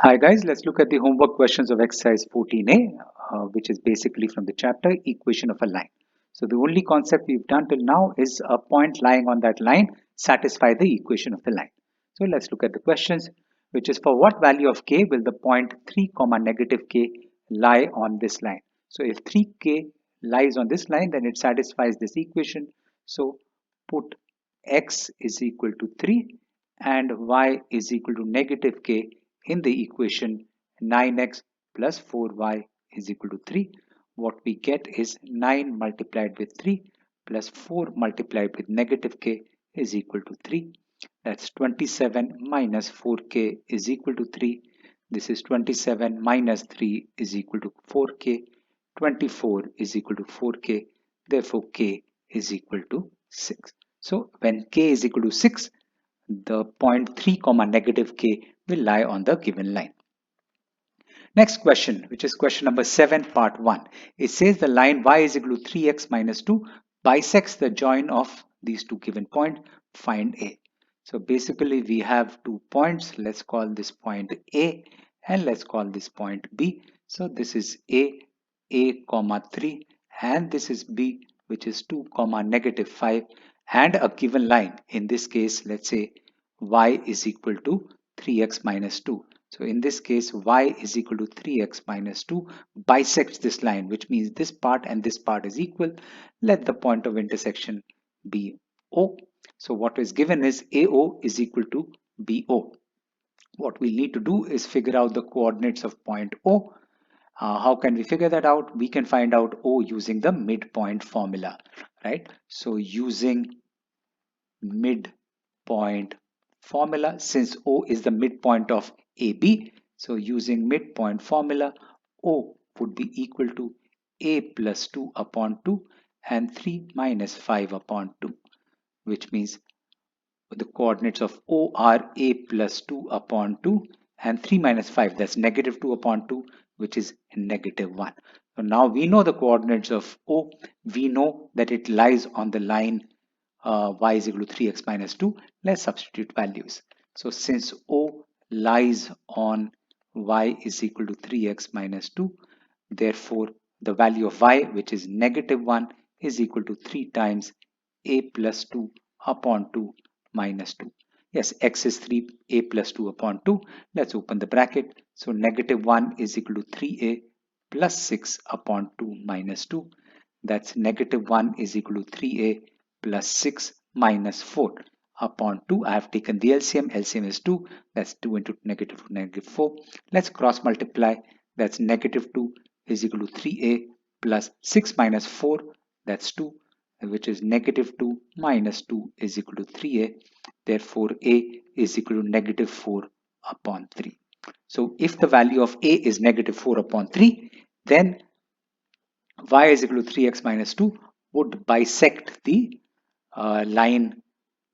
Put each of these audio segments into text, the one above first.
Hi guys, let's look at the homework questions of exercise 14a, which is basically from the chapter equation of a line. So the only concept we've done till now is a point lying on that line satisfy the equation of the line. So let's look at the questions, which is for what value of k will the point 3 comma negative k lie on this line. So if 3k lies on this line, then it satisfies this equation. So put x is equal to 3 and y is equal to negative k in the equation 9x plus 4y is equal to 3. What we get is 9 multiplied with 3 plus 4 multiplied with negative k is equal to 3. That's 27 minus 4k is equal to 3. This is 27 minus 3 is equal to 4k. 24 is equal to 4k. Therefore, k is equal to 6. So, when k is equal to 6, the point 3 comma negative k will lie on the given line. Next question, which is question number 7, part 1. It says the line y is equal to 3x minus 2 bisects the join of these two given points. Find A. So basically we have 2 points. Let's call this point A and let's call this point B. So this is A comma 3, and this is B, which is 2 comma negative 5, and a given line. In this case, let's say y is equal to 3x minus 2. So in this case, y is equal to 3x minus 2 bisects this line, which means this part and this part is equal. Let the point of intersection be O. So what is given is AO is equal to BO. What we need to do is figure out the coordinates of point O. How can we figure that out? We can find out O using the midpoint formula, right? So using midpoint formula, since O is the midpoint of AB, so using midpoint formula, O would be equal to A plus 2 upon 2 and 3 minus 5 upon 2, which means the coordinates of O are A plus 2 upon 2 and 3 minus 5, that's negative 2 upon 2, which is negative 1. So now we know the coordinates of O. We know that it lies on the line y is equal to 3x minus 2. Let's substitute values. So since O lies on y is equal to 3x minus 2, therefore the value of y, which is negative 1, is equal to 3 times a plus 2 upon 2 minus 2. Yes, x is 3, a plus 2 upon 2. Let's open the bracket. So negative 1 is equal to 3a plus 6 upon 2 minus 2. That's negative 1 is equal to 3a plus 6 minus 4 upon 2. I have taken the LCM. LCM is 2. That's 2 into negative 4. Let's cross multiply. That's negative 2 is equal to 3a plus 6 minus 4. That's 2, which is negative 2 minus 2 is equal to 3a. Therefore, a is equal to negative 4 upon 3. So if the value of a is negative 4 upon 3, then y is equal to 3x minus 2 would bisect the line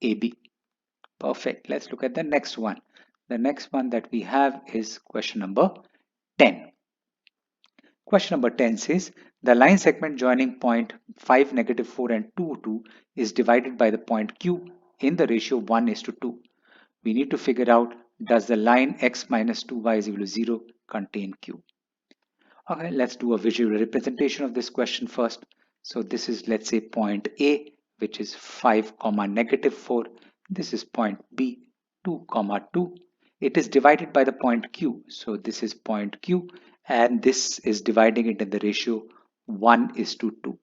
AB. Perfect. Let's look at the next one. The next one that we have is question number 10. Question number 10 says the line segment joining point 5, negative 4 and 2, 2 is divided by the point Q in the ratio 1 is to 2. We need to figure out, does the line x minus 2y is equal to 0 contain Q? Okay, let's do a visual representation of this question first. So this is, let's say, point A, which is 5 comma negative 4. This is point B, 2 comma 2. It is divided by the point Q. So this is point Q, and this is dividing it in the ratio 1 is to 2.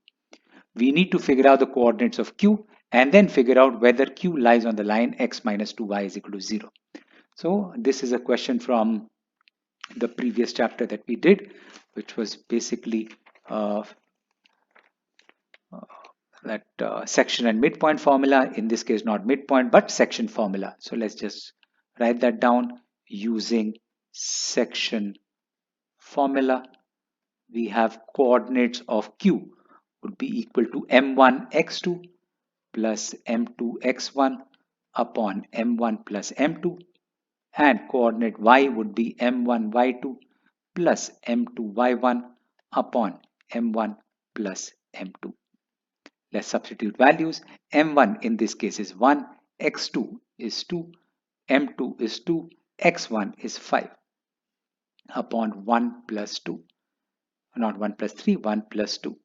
We need to figure out the coordinates of Q and then figure out whether Q lies on the line x minus 2y is equal to 0. So this is a question from the previous chapter that we did, which was basically that section and midpoint formula. In this case, not midpoint, but section formula. So let's just write that down using section formula. We have coordinates of Q would be equal to m1 x2 plus m2 x1 upon m1 plus m2, and coordinate y would be m1 y2 plus m2 y1 upon m1 plus m2. Let's substitute values. M1 in this case is 1, x2 is 2, m2 is 2, x1 is 5. upon 1 plus 2. Not 1 plus 3, 1 plus 2.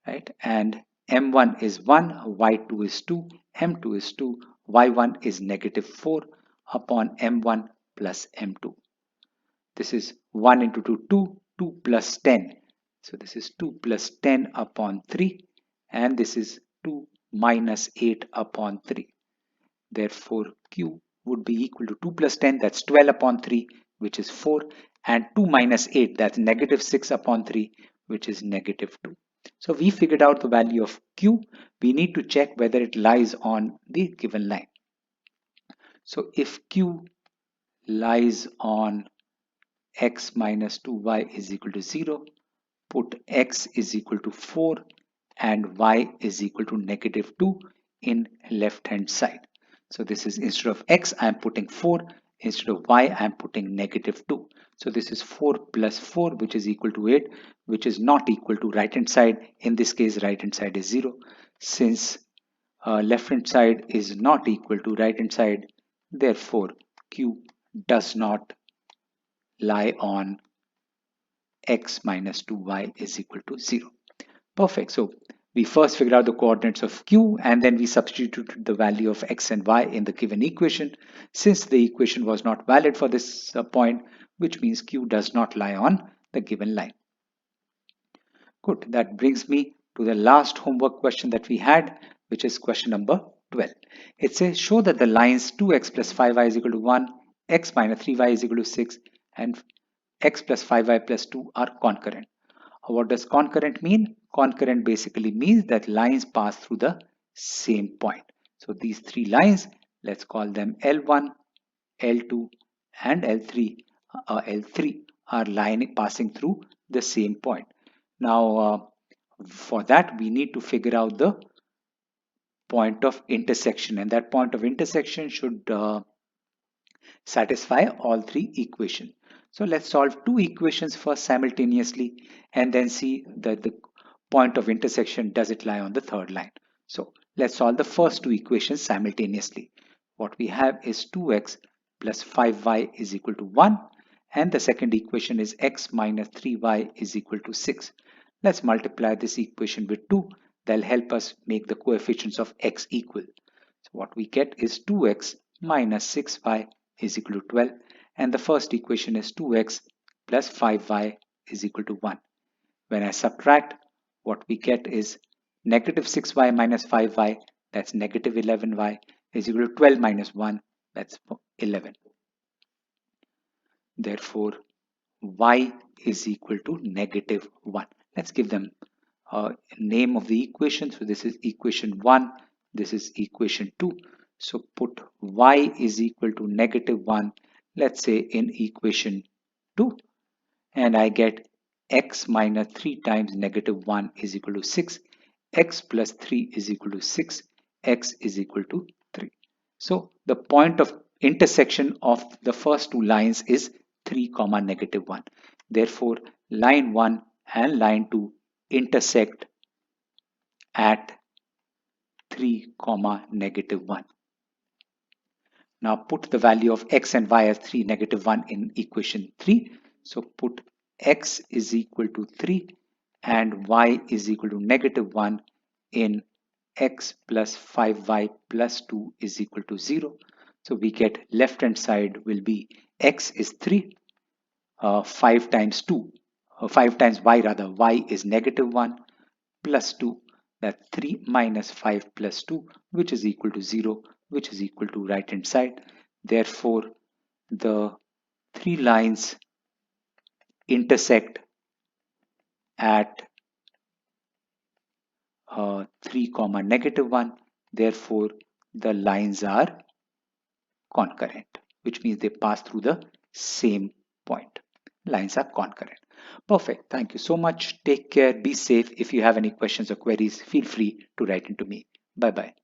Right? And m1 is 1, y2 is 2, m2 is 2, y1 is negative 4 upon m1 plus m2. This is 1 into 2, 2, 2 plus 10. So this is 2 plus 10 upon 3, and this is 2 minus 8 upon 3. Therefore, Q would be equal to 2 plus 10, that's 12 upon 3, which is 4, and 2 minus 8, that's negative 6 upon 3, which is negative 2. So we figured out the value of Q. We need to check whether it lies on the given line. So if Q lies on x minus 2y is equal to 0, put x is equal to 4 and y is equal to negative 2 in left hand side. So this is, instead of x I am putting 4, instead of y I am putting negative 2. So this is 4 plus 4, which is equal to 8, which is not equal to right hand side. In this case right hand side is 0. Since left hand side is not equal to right hand side, therefore Q does not lie on x minus 2y is equal to 0. Perfect. So we first figured out the coordinates of Q, and then we substituted the value of x and y in the given equation. Since the equation was not valid for this point, which means Q does not lie on the given line. Good. That brings me to the last homework question that we had, which is question number 12. It says, show that the lines 2x plus 5y is equal to 1, x minus 3y is equal to 6, and x plus 5y plus 2 are concurrent. What does concurrent mean? Concurrent basically means that lines pass through the same point. So these three lines, let's call them L1, L2 and L3 are passing through the same point. Now for that we need to figure out the point of intersection, and that point of intersection should satisfy all three equations. So let's solve two equations first simultaneously and then see that the point of intersection, does it lie on the third line. So let's solve the first two equations simultaneously. What we have is 2x plus 5y is equal to 1, and the second equation is x minus 3y is equal to 6. Let's multiply this equation with 2. That'll help us make the coefficients of x equal. So what we get is 2x minus 6y is equal to 12, and the first equation is 2x plus 5y is equal to 1. When I subtract, what we get is negative 6y minus 5y, that's negative 11y, is equal to 12 minus 1, that's 11. Therefore, y is equal to negative 1. Let's give them a name of the equation. So this is equation 1, this is equation 2. So put y is equal to negative 1, let's say in equation 2, and I get x minus 3 times negative 1 is equal to 6, x plus 3 is equal to 6, x is equal to 3. So the point of intersection of the first two lines is 3 comma negative 1. Therefore, line 1 and line 2 intersect at 3 comma negative 1. Now put the value of x and y as 3, negative 1 in equation 3. So put x is equal to 3 and y is equal to negative 1 in x plus 5y plus 2 is equal to 0. So we get left hand side will be x is 3, 5 times 2, 5 times y rather, y is negative 1 plus 2, that's 3 minus 5 plus 2, which is equal to 0, which is equal to right hand side. Therefore, the three lines intersect at 3 comma negative 1. Therefore, the lines are concurrent, which means they pass through the same point. Lines are concurrent. Perfect. Thank you so much. Take care. Be safe. If you have any questions or queries, feel free to write into me. Bye bye.